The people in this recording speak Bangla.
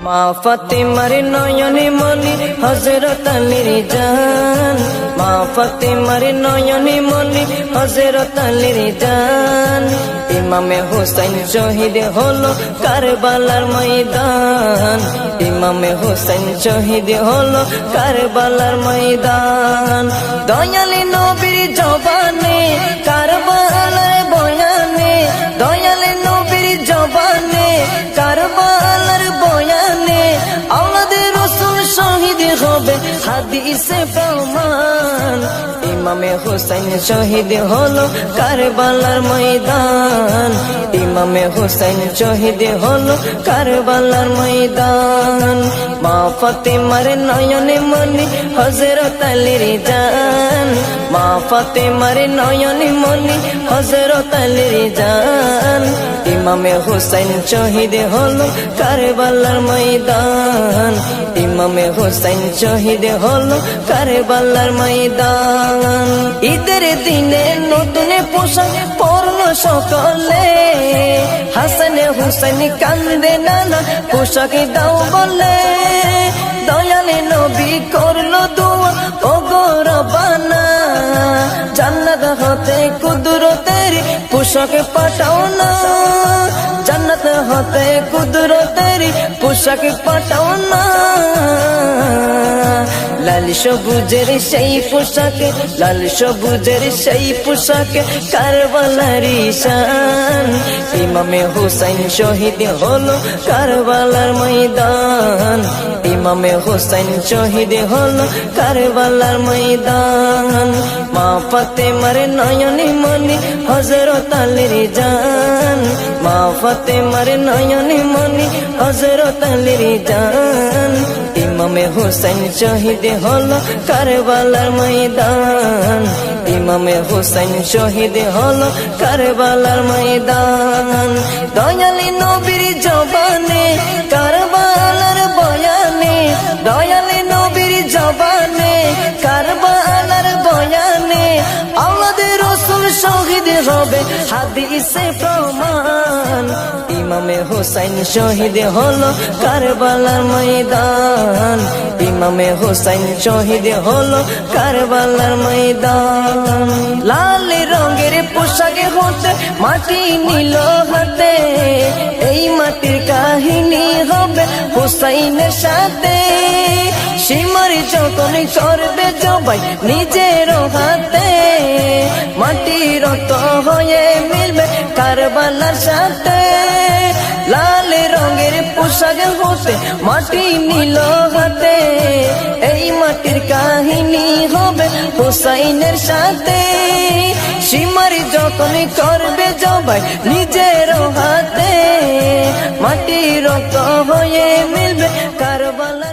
মা ফাতেমার নয়নে মনি হযরত আলীর জান, মা ফাতেমার নয়নে মনি হযরত আলীর জান। ইমামে হোসেন শহীদ হলো কারবালার ময়দান, ইমামে হোসেন শহীদ হলো কারবালার ময়দান। দয়ালি নবীর জবানে কারবালার বয়ানে, দয়ালি নবীর জবানে কারবালার বয়ানে, আওলাদে রাসূল শহীদ হবে হাদিসে প্রমাণ। ইমামে হোসেন শহীদ হলো কারবালার ময়দান, ইমামে হোসেন শহীদ হলো কারবালার ময়দান। মা ফাতেমার নয়নে মনি হযরত আলীর জান, মা ফাতেমার নয়নে মনি হযরত আলীর জান। ইমামে হোসেন শহীদ হলো কারবালার ময়দান, ইমামে হোসেন শহীদ হলো কারবালার ময়দান। ঈদের দিনে নতুন পোশাক পরল সকলে, হাসান হুসেন কান্দে নানা পোশাক দাও বলে। দয়ালে নবী করলো দোয়া ও গো রব্বানা, জান্নাত হতে কুদরতের পোশাক পাঠাও না, জান্নাত হতে কুদরতের পোশাক পাঠাও না। লাল সবুজের সেই পোশাকে, লাল সবুজের সেই পোশাকে কারবালার শান। ইমামে হোসেন শহীদ হলো কারবালার ময়দান, ইমামে হোসেন শহীদ হলো কারবালার ময়দান। মা ফাতেমার নয়নে মনি হযরত আলীর জান, মা ফাতেমার নয়নে মনি হযরত আলীর জান। ইমামে হোসেন শহীদ হলো কারবালার ময়দান, ইমামে হোসেন শহীদ হলো কারবালার ময়দান। দয়ালি নবীর জবানে কারবালার বয়ানে, দয়ালি নবীর জবানে কারবালার বয়ানে, আওলাদে রাসূল শহীদ হবে হাদিসে প্রমাণ। ইমামে হোসেন শহীদ হলো কারবালার ময়দান, ইমামে হোসেন শহীদ হলো কারবালার ময়দান। লাল রঙের পোশাকে হতে মাটি নিল হাতে, এই মাটির কাহিনী হবে হুসাইনের সাথে। সীমার যখন করবে জবাই নিজের হাতে, মাটি রক্ত হয়ে মিলবে কারবালার সাথে। লাল রঙের পোশাক হতে মাটি নিল হাতে, এই মাটির কাহিনী হবে হুসাইনের সাথে। সীমার যখন করবে জবাই নিজের হাতে, মাটি রক্ত হয়ে মিলবে কারবালা।